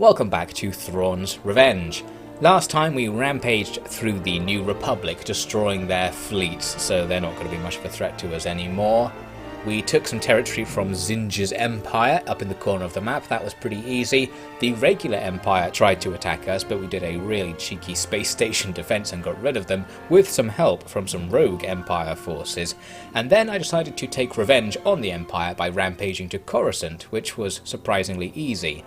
Welcome back to Thrawn's Revenge. Last time we rampaged through the New Republic, destroying their fleets, so they're not going to be much of a threat to us anymore. We took some territory from Zinja's Empire up in the corner of the map. That was pretty easy. The regular Empire tried to attack us, but we did a really cheeky space station defense and got rid of them with some help from some rogue Empire forces. And then I decided to take revenge on the Empire by rampaging to Coruscant, which was surprisingly easy.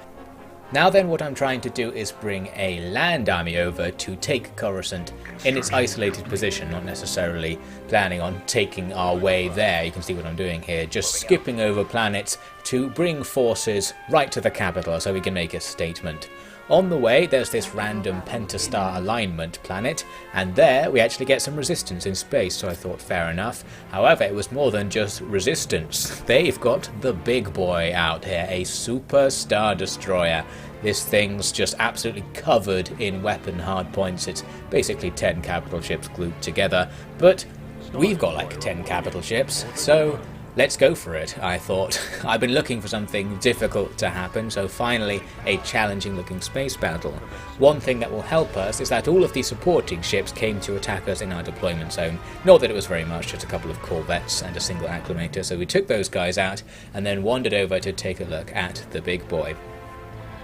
Now then, what I'm trying to do is bring a land army over to take Coruscant in its isolated position, not necessarily planning on taking our way there. You can see what I'm doing here, just skipping over planets to bring forces right to the capital so we can make a statement. On the way, there's this random Pentastar alignment planet, and there we actually get some resistance in space, so I thought fair enough. However, it was more than just resistance. They've got the big boy out here, a super star destroyer. This thing's just absolutely covered in weapon hardpoints. It's basically 10 capital ships glued together, but we've got like 10 capital ships, so let's go for it, I thought. I've been looking for something difficult to happen, so finally a challenging looking space battle. One thing that will help us is that all of the supporting ships came to attack us in our deployment zone. Not that it was very much, just a couple of corvettes and a single acclamator, so we took those guys out and then wandered over to take a look at the big boy.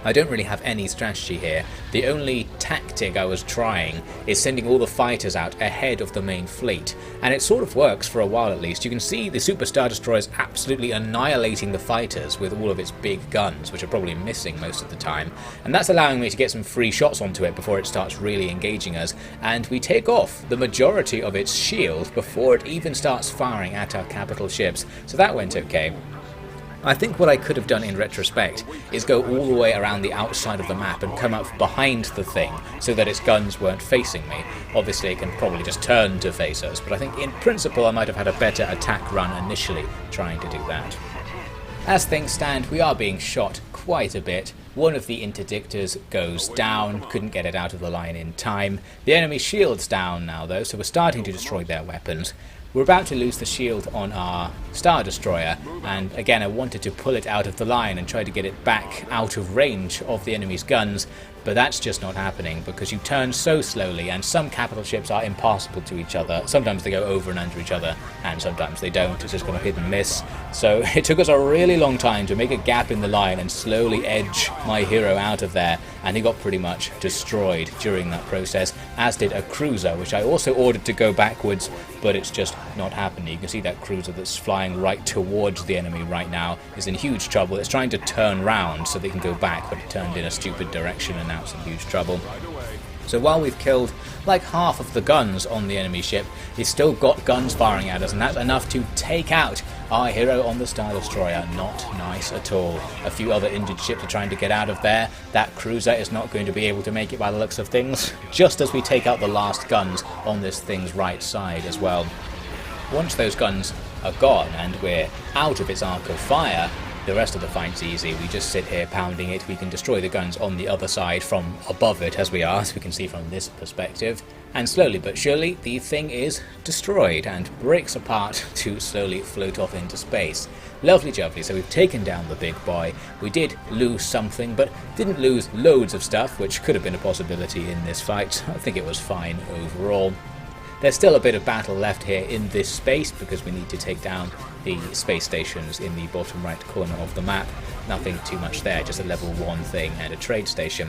I don't really have any strategy here. The only tactic I was trying is sending all the fighters out ahead of the main fleet, and it sort of works for a while at least. You can see the Super Star Destroyers absolutely annihilating the fighters with all of its big guns, which are probably missing most of the time, and that's allowing me to get some free shots onto it before it starts really engaging us, and we take off the majority of its shield before it even starts firing at our capital ships, so that went okay. I think what I could have done in retrospect is go all the way around the outside of the map and come up behind the thing so that its guns weren't facing me. Obviously it can probably just turn to face us, but I think in principle I might have had a better attack run initially trying to do that. As things stand, we are being shot quite a bit. One of the interdictors goes down, couldn't get it out of the line in time. The enemy shield's down now though, so we're starting to destroy their weapons. We're about to lose the shield on our Star Destroyer, and again I wanted to pull it out of the line and try to get it back out of range of the enemy's guns, but that's just not happening because you turn so slowly and some capital ships are impassable to each other. Sometimes they go over and under each other and sometimes they don't. It's just kind of hit and miss. So it took us a really long time to make a gap in the line and slowly edge my hero out of there, and he got pretty much destroyed during that process, as did a cruiser, which I also ordered to go backwards, but it's just not happening. You can see that cruiser that's flying right towards the enemy right now is in huge trouble. It's trying to turn round so they can go back, but it turned in a stupid direction and now it's in huge trouble. So while we've killed like half of the guns on the enemy ship, he's still got guns firing at us, and that's enough to take out our hero on the Star Destroyer. Not nice at all. A few other injured ships are trying to get out of there. That cruiser is not going to be able to make it by the looks of things, just as we take out the last guns on this thing's right side as well. Once those guns are gone and we're out of its arc of fire, the rest of the fight's easy. We just sit here pounding it. We can destroy the guns on the other side from above it as we are, as we can see from this perspective. And slowly but surely the thing is destroyed and breaks apart to slowly float off into space. Lovely jubbly, so we've taken down the big boy. We did lose something, but didn't lose loads of stuff, which could have been a possibility in this fight. I think it was fine overall. There's still a bit of battle left here in this space because we need to take down the space stations in the bottom right corner of the map. Nothing too much there, just a level 1 thing and a trade station.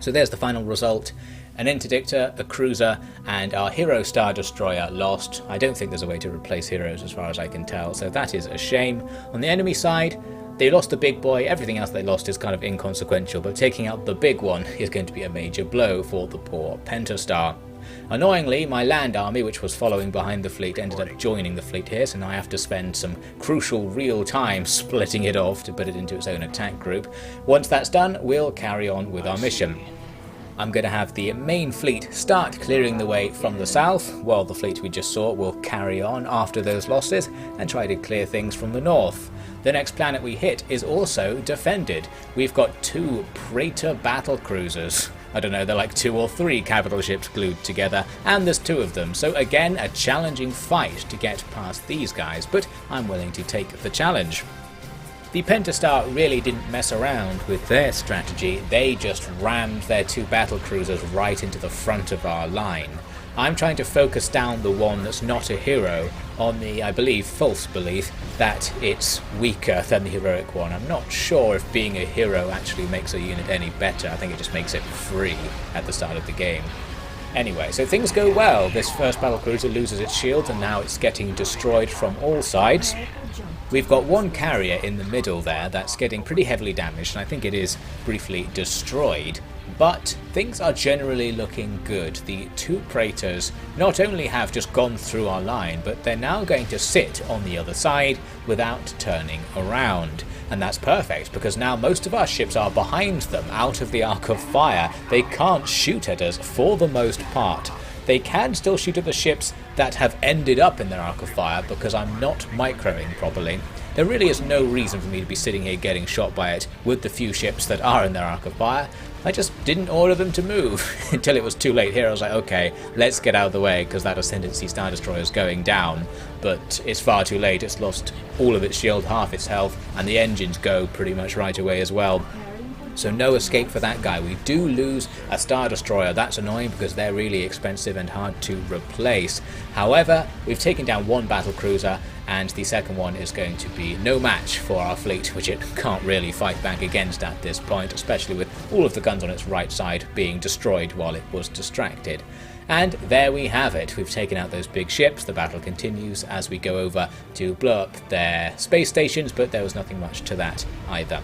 So there's the final result. An interdictor, a cruiser, and our hero Star Destroyer lost. I don't think there's a way to replace heroes as far as I can tell, so that is a shame. On the enemy side, they lost the big boy. Everything else they lost is kind of inconsequential, but taking out the big one is going to be a major blow for the poor Pentastar. Annoyingly, my land army, which was following behind the fleet, ended up joining the fleet here, so now I have to spend some crucial real time splitting it off to put it into its own attack group. Once that's done, we'll carry on with our mission. I'm going to have the main fleet start clearing the way from the south, while the fleet we just saw will carry on after those losses and try to clear things from the north. The next planet we hit is also defended. We've got 2 Praetor battle cruisers. I don't know, they're like 2 or 3 capital ships glued together, and there's 2 of them, so again a challenging fight to get past these guys, but I'm willing to take the challenge. The Pentastar really didn't mess around with their strategy, they just rammed their 2 battlecruisers right into the front of our line. I'm trying to focus down the one that's not a hero on the, I believe, false belief that it's weaker than the heroic one. I'm not sure if being a hero actually makes a unit any better, I think it just makes it free at the start of the game. Anyway, so things go well. This first battlecruiser loses its shield and now it's getting destroyed from all sides. We've got one carrier in the middle there that's getting pretty heavily damaged, and I think it is briefly destroyed. But things are generally looking good. The 2 Praetors not only have just gone through our line, but they're now going to sit on the other side without turning around. And that's perfect, because now most of our ships are behind them, out of the arc of fire. They can't shoot at us for the most part. They can still shoot at the ships that have ended up in their arc of fire, because I'm not microing properly. There really is no reason for me to be sitting here getting shot by it with the few ships that are in their arc of fire. I just didn't order them to move until it was too late here. I was like, okay, let's get out of the way because that Ascendancy Star Destroyer is going down. But it's far too late. It's lost all of its shield, half its health, and the engines go pretty much right away as well. So no escape for that guy. We do lose a Star Destroyer. That's annoying because they're really expensive and hard to replace. However, we've taken down 1 battlecruiser, and the second one is going to be no match for our fleet, which it can't really fight back against at this point, especially with all of the guns on its right side being destroyed while it was distracted. And there we have it. We've taken out those big ships. The battle continues as we go over to blow up their space stations, but there was nothing much to that either.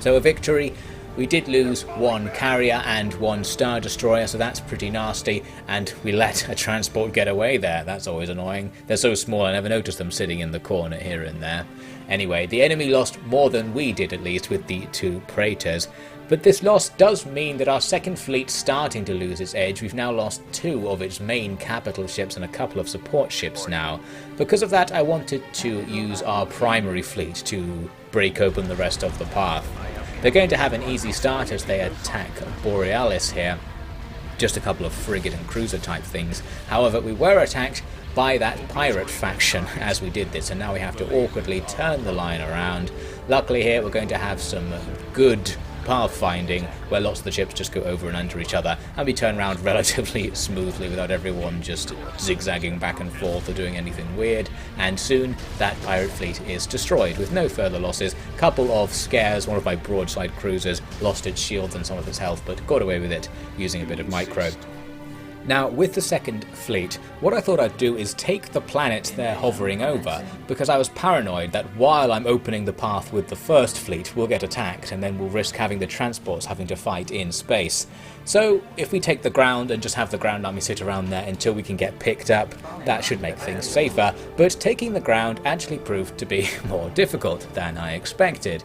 So a victory. We did lose 1 carrier and 1 Star Destroyer, so that's pretty nasty, and we let a transport get away there. That's always annoying. They're so small I never noticed them sitting in the corner here and there. Anyway, the enemy lost more than we did, at least, with the 2 Praetors. But this loss does mean that our second fleet's starting to lose its edge. We've now lost 2 of its main capital ships and a couple of support ships now. Because of that, I wanted to use our primary fleet to break open the rest of the path. They're going to have an easy start as they attack Borealis here. Just a couple of frigate and cruiser type things. However, we were attacked by that pirate faction as we did this, and now we have to awkwardly turn the line around. Luckily here we're going to have some good pathfinding where lots of the ships just go over and under each other, and we turn around relatively smoothly without everyone just zigzagging back and forth or doing anything weird, and soon that pirate fleet is destroyed with no further losses. Couple of scares, one of my broadside cruisers lost its shields and some of its health, but got away with it using a bit of micro. Now, with the second fleet, what I thought I'd do is take the planet they're hovering over, because I was paranoid that while I'm opening the path with the first fleet, we'll get attacked, and then we'll risk having the transports having to fight in space. So, if we take the ground and just have the ground army sit around there until we can get picked up, that should make things safer, but taking the ground actually proved to be more difficult than I expected.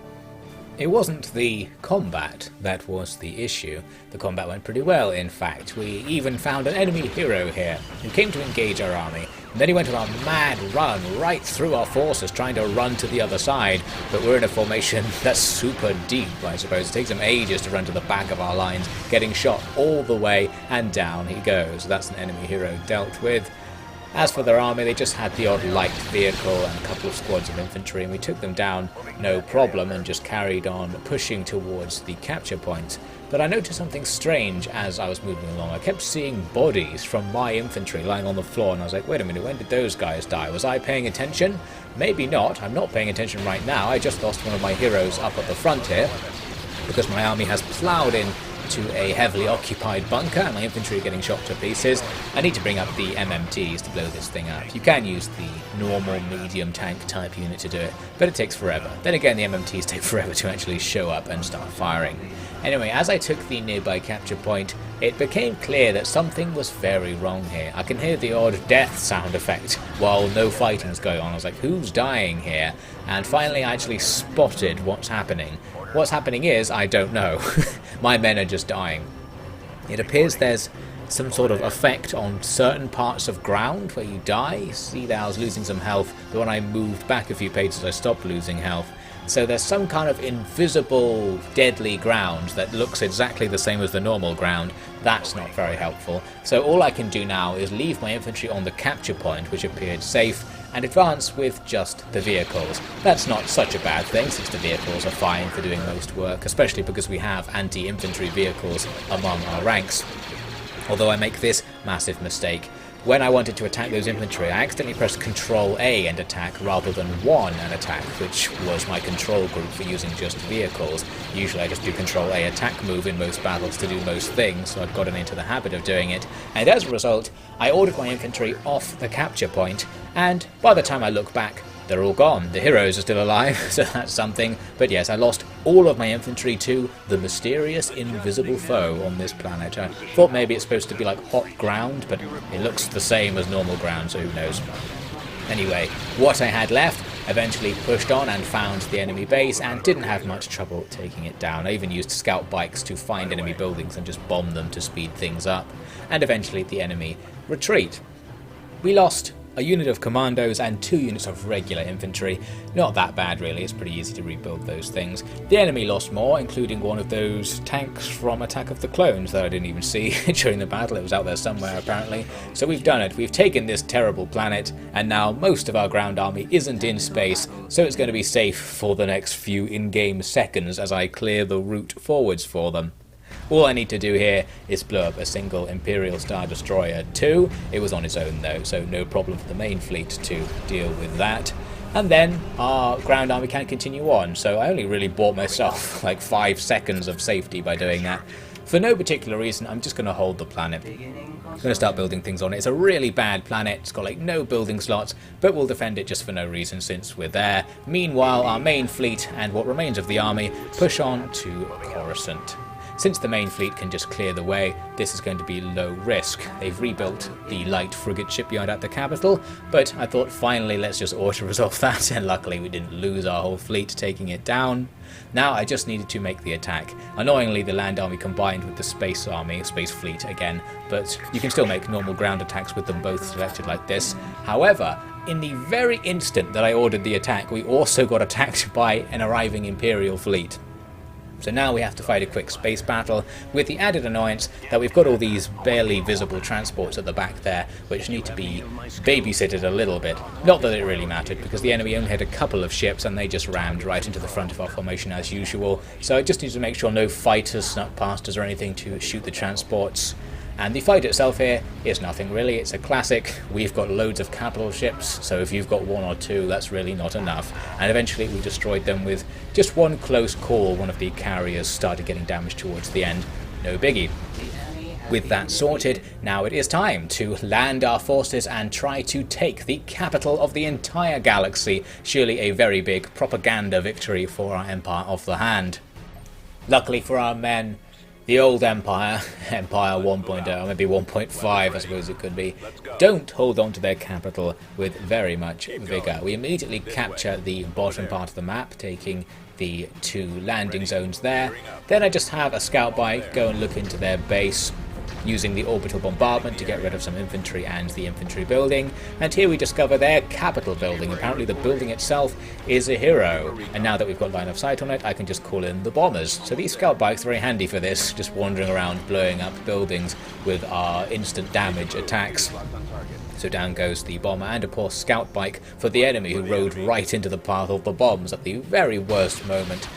It wasn't the combat that was the issue. The combat went pretty well, in fact. We even found an enemy hero here who came to engage our army, and then he went on a mad run right through our forces trying to run to the other side, but we're in a formation that's super deep, I suppose. It takes him ages to run to the back of our lines, getting shot all the way, and down he goes. That's an enemy hero dealt with. As for their army, they just had the odd light vehicle and a couple of squads of infantry, and we took them down no problem and just carried on pushing towards the capture point. But I noticed something strange as I was moving along. I kept seeing bodies from my infantry lying on the floor, and I was like, wait a minute, when did those guys die? Was I paying attention? Maybe not. I'm not paying attention right now. I just lost one of my heroes up at the front here because my army has ploughed in to a heavily occupied bunker and my infantry are getting shot to pieces. I need to bring up the MMTs to blow this thing up. You can use the normal medium tank type unit to do it, but it takes forever. Then again, the MMTs take forever to actually show up and start firing. Anyway, as I took the nearby capture point, it became clear that something was very wrong here. I can hear the odd death sound effect while no fighting's going on. I was like, who's dying here? And finally I actually spotted what's happening. What's happening is, I don't know. My men are just dying. It appears there's some sort of effect on certain parts of ground where you die. See there, I was losing some health, but when I moved back a few paces I stopped losing health. So there's some kind of invisible deadly ground that looks exactly the same as the normal ground. That's not very helpful. So all I can do now is leave my infantry on the capture point, which appeared safe, and advance with just the vehicles. That's not such a bad thing, since the vehicles are fine for doing most work, especially because we have anti-infantry vehicles among our ranks. Although I make this massive mistake. When I wanted to attack those infantry, I accidentally pressed Control A and attack rather than 1 and attack, which was my control group for using just vehicles. Usually I just do Control A attack move in most battles to do most things, so I've gotten into the habit of doing it, and as a result, I ordered my infantry off the capture point, and by the time I look back, they're all gone. The heroes are still alive, so that's something. But yes, I lost all of my infantry to the mysterious invisible foe on this planet. I thought maybe it's supposed to be like hot ground, but it looks the same as normal ground, so who knows. Anyway, what I had left eventually pushed on and found the enemy base and didn't have much trouble taking it down. I even used scout bikes to find enemy buildings and just bomb them to speed things up. And eventually the enemy retreat. We lost a unit of commandos and 2 units of regular infantry. Not that bad really, it's pretty easy to rebuild those things. The enemy lost more, including one of those tanks from Attack of the Clones that I didn't even see during the battle. It was out there somewhere apparently. So we've done it, we've taken this terrible planet, and now most of our ground army isn't in space, so it's going to be safe for the next few in-game seconds as I clear the route forwards for them. All I need to do here is blow up a single Imperial Star Destroyer 2. It was on its own though, so no problem for the main fleet to deal with that. And then our ground army can continue on, so I only really bought myself like 5 seconds of safety by doing that. For no particular reason, I'm just going to hold the planet. I'm going to start building things on it. It's a really bad planet, it's got like no building slots, but we'll defend it just for no reason since we're there. Meanwhile, our main fleet and what remains of the army push on to Coruscant. Since the main fleet can just clear the way, this is going to be low risk. They've rebuilt the light frigate shipyard at the capital, but I thought finally let's just auto-resolve that, and luckily we didn't lose our whole fleet taking it down. Now I just needed to make the attack. Annoyingly, the land army combined with the space army, space fleet again, but you can still make normal ground attacks with them both selected like this. However, in the very instant that I ordered the attack, we also got attacked by an arriving Imperial fleet. So now we have to fight a quick space battle, with the added annoyance that we've got all these barely visible transports at the back there, which need to be babysitted a little bit. Not that it really mattered, because the enemy only had a couple of ships and they just rammed right into the front of our formation as usual, so I just need to make sure no fighters snuck past us or anything to shoot the transports. And the fight itself here is nothing really, it's a classic. We've got loads of capital ships, so if you've got 1 or 2, that's really not enough. And eventually we destroyed them with just one close call. One of the carriers started getting damaged towards the end. No biggie. With that sorted, now it is time to land our forces and try to take the capital of the entire galaxy. Surely a very big propaganda victory for our Empire of the Hand. Luckily for our men, the old Empire, Empire 1.0, maybe 1.5 I suppose it could be, don't hold on to their capital with very much vigour. We immediately capture the bottom part of the map, taking the 2 landing zones there. Then I just have a scout bike go and look into their base, using the orbital bombardment to get rid of some infantry and the infantry building, and here we discover their capital building. Apparently the building itself is a hero, and now that we've got line of sight on it, I can just call in the bombers. So these scout bikes are very handy for this, just wandering around blowing up buildings with our instant damage attacks. So down goes the bomber and a poor scout bike for the enemy, who rode right into the path of the bombs at the very worst moment.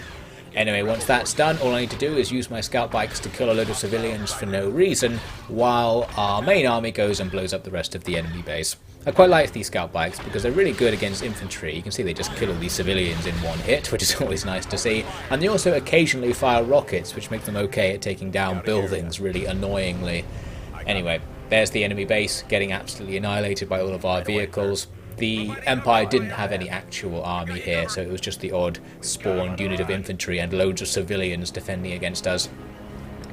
Anyway, once that's done, all I need to do is use my scout bikes to kill a load of civilians for no reason, while our main army goes and blows up the rest of the enemy base. I quite like these scout bikes because they're really good against infantry. You can see they just kill all these civilians in one hit, which is always nice to see. And they also occasionally fire rockets, which make them okay at taking down buildings really annoyingly. Anyway, there's the enemy base getting absolutely annihilated by all of our vehicles. The Empire didn't have any actual army here, so it was just the odd spawned unit of infantry and loads of civilians defending against us.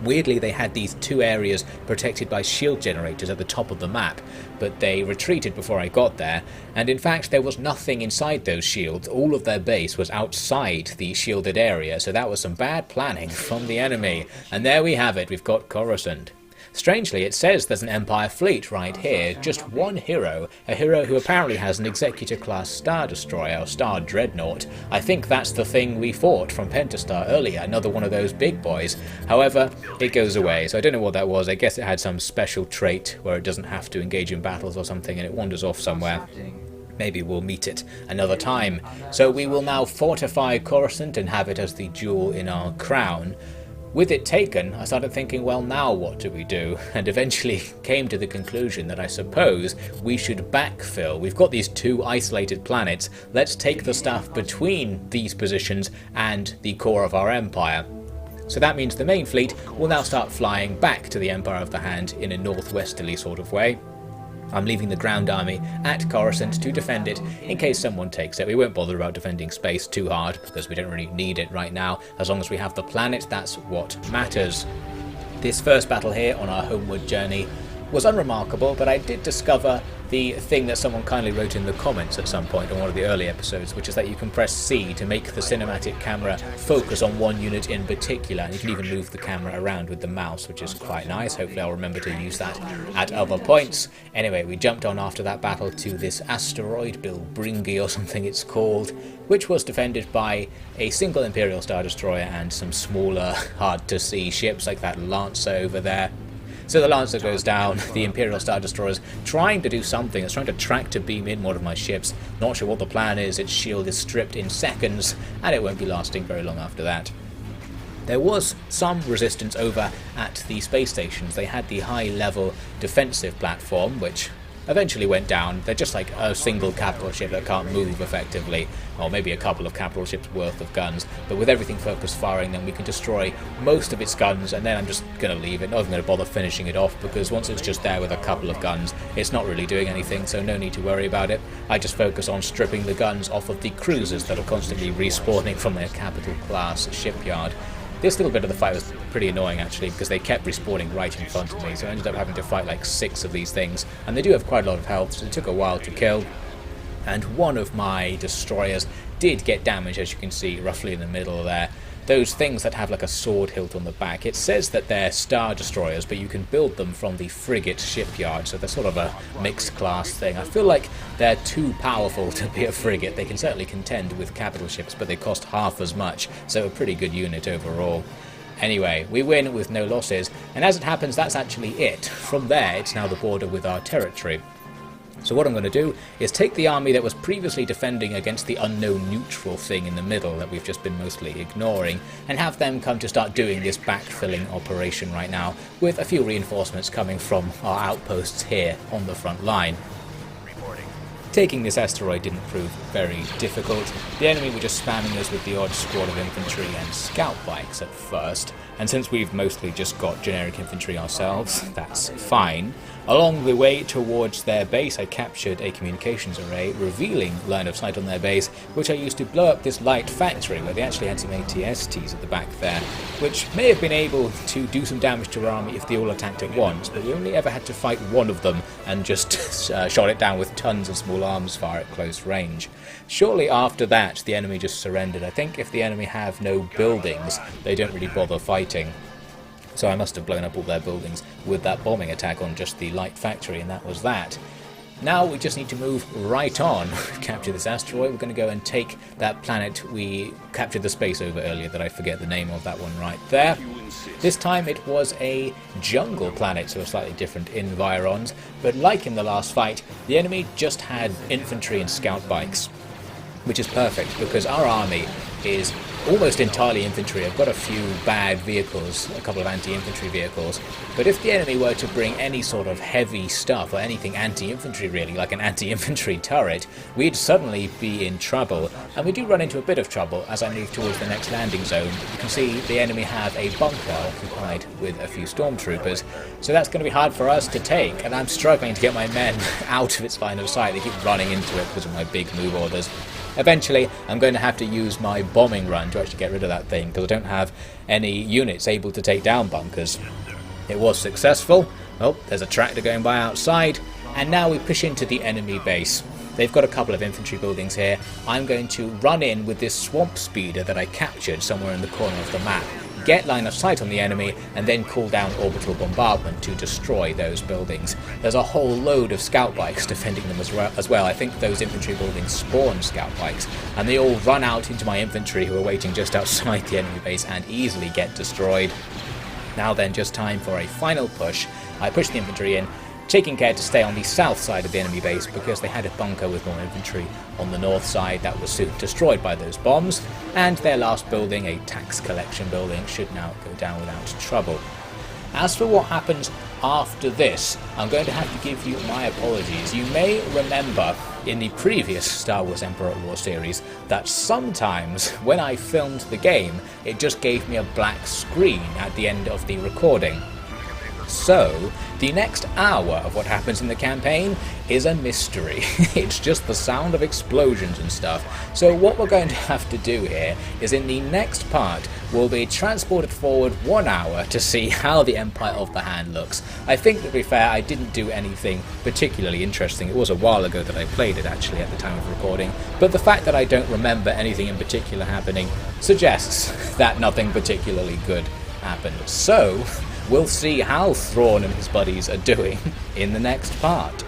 Weirdly, they had these 2 areas protected by shield generators at the top of the map, but they retreated before I got there, and in fact there was nothing inside those shields. All of their base was outside the shielded area, so that was some bad planning from the enemy. And there we have it, we've got Coruscant. Strangely, it says there's an Empire fleet right here, just 1 hero, a hero who apparently has an Executor-class Star Destroyer, or Star Dreadnought. I think that's the thing we fought from Pentastar earlier, another one of those big boys. However, it goes away, so I don't know what that was. I guess it had some special trait where it doesn't have to engage in battles or something and it wanders off somewhere. Maybe we'll meet it another time. So we will now fortify Coruscant and have it as the jewel in our crown. With it taken, I started thinking, well, now what do we do? And eventually came to the conclusion that I suppose we should backfill. We've got these two isolated planets. Let's take the stuff between these positions and the core of our empire. So that means the main fleet will now start flying back to the Empire of the Hand in a northwesterly sort of way. I'm leaving the ground army at Coruscant to defend it in case someone takes it. We won't bother about defending space too hard because we don't really need it right now. As long as we have the planet, that's what matters. This first battle here on our homeward journey was unremarkable, but I did discover the thing that someone kindly wrote in the comments at some point on one of the early episodes, which is that you can press C to make the cinematic camera focus on one unit in particular, and you can even move the camera around with the mouse, which is quite nice. Hopefully I'll remember to use that at other points. Anyway, we jumped on after that battle to this asteroid, Bilbringi or something it's called, which was defended by a single Imperial Star Destroyer and some smaller, hard-to-see ships like that Lancer over there. So the Lancer goes down, the Imperial Star Destroyer's trying to do something, it's trying to tractor beam in one of my ships. Not sure what the plan is, its shield is stripped in seconds, and it won't be lasting very long after that. There was some resistance over at the space stations. They had the high-level defensive platform, which eventually went down. They're just like a single capital ship that can't move effectively, or maybe a couple of capital ships worth of guns, but with everything focused firing, then we can destroy most of its guns, and then I'm just going to leave it. Not even going to bother finishing it off, because once it's just there with a couple of guns, it's not really doing anything, so no need to worry about it. I just focus on stripping the guns off of the cruisers that are constantly respawning from their capital class shipyard. This little bit of the fight was pretty annoying actually, because they kept respawning right in front of me, so I ended up having to fight like 6 of these things, and they do have quite a lot of health, so it took a while to kill. And one of my destroyers did get damaged, as you can see roughly in the middle there. Those things that have like a sword hilt on the back, it says that they're Star Destroyers, but you can build them from the frigate shipyard, so they're sort of a mixed class thing. I feel like they're too powerful to be a frigate. They can certainly contend with capital ships, but they cost half as much, so a pretty good unit overall. Anyway, we win with no losses, and as it happens, that's actually it. From there, it's now the border with our territory. So what I'm going to do is take the army that was previously defending against the unknown neutral thing in the middle that we've just been mostly ignoring, and have them come to start doing this backfilling operation right now, with a few reinforcements coming from our outposts here on the front line. Taking this asteroid didn't prove very difficult. The enemy were just spamming us with the odd squad of infantry and scout bikes at first, and since we've mostly just got generic infantry ourselves, that's fine. Along the way towards their base, I captured a communications array, revealing line of sight on their base, which I used to blow up this light factory, where they actually had some ATSTs at the back there, which may have been able to do some damage to our army if they all attacked at once, but we only ever had to fight one of them, and just shot it down with tons of small arms fire at close range. Shortly after that, the enemy just surrendered. I think if the enemy have no buildings, they don't really bother fighting. So I must have blown up all their buildings with that bombing attack on just the light factory, and that was that. Now we just need to move right on. Capture this asteroid. We're going to go and take that planet we captured the space over earlier, that I forget the name of that one right there. This time it was a jungle planet, so a slightly different environs, but like in the last fight, the enemy just had infantry and scout bikes, which is perfect because our army is almost entirely infantry. I've got a few bad vehicles, a couple of anti-infantry vehicles, but if the enemy were to bring any sort of heavy stuff, or anything anti-infantry really, like an anti-infantry turret, we'd suddenly be in trouble, and we do run into a bit of trouble as I move towards the next landing zone. You can see the enemy have a bunker occupied with a few stormtroopers, so that's going to be hard for us to take, and I'm struggling to get my men out of its line of sight. They keep running into it because of my big move orders. Eventually, I'm going to have to use my bombing run to actually get rid of that thing, because I don't have any units able to take down bunkers. It was successful. Oh, there's a tractor going by outside, and now we push into the enemy base. They've got a couple of infantry buildings here. I'm going to run in with this swamp speeder that I captured somewhere in the corner of the map, get line of sight on the enemy, and then call down orbital bombardment to destroy those buildings. There's a whole load of scout bikes defending them as well. I think those infantry buildings spawn scout bikes, and they all run out into my infantry who are waiting just outside the enemy base and easily get destroyed. Now then, just time for a final push. I push the infantry in, taking care to stay on the south side of the enemy base because they had a bunker with more infantry on the north side that was soon destroyed by those bombs, and their last building, a tax collection building, should now go down without trouble. As for what happens after this, I'm going to have to give you my apologies. You may remember in the previous Star Wars Emperor at War series that sometimes when I filmed the game, it just gave me a black screen at the end of the recording. So, the next hour of what happens in the campaign is a mystery. It's just the sound of explosions and stuff. So what we're going to have to do here is in the next part, we'll be transported forward 1 hour to see how the Empire of the Hand looks. I think, to be fair, I didn't do anything particularly interesting. It was a while ago that I played it, actually, at the time of recording. But the fact that I don't remember anything in particular happening suggests that nothing particularly good happened. So, we'll see how Thrawn and his buddies are doing in the next part.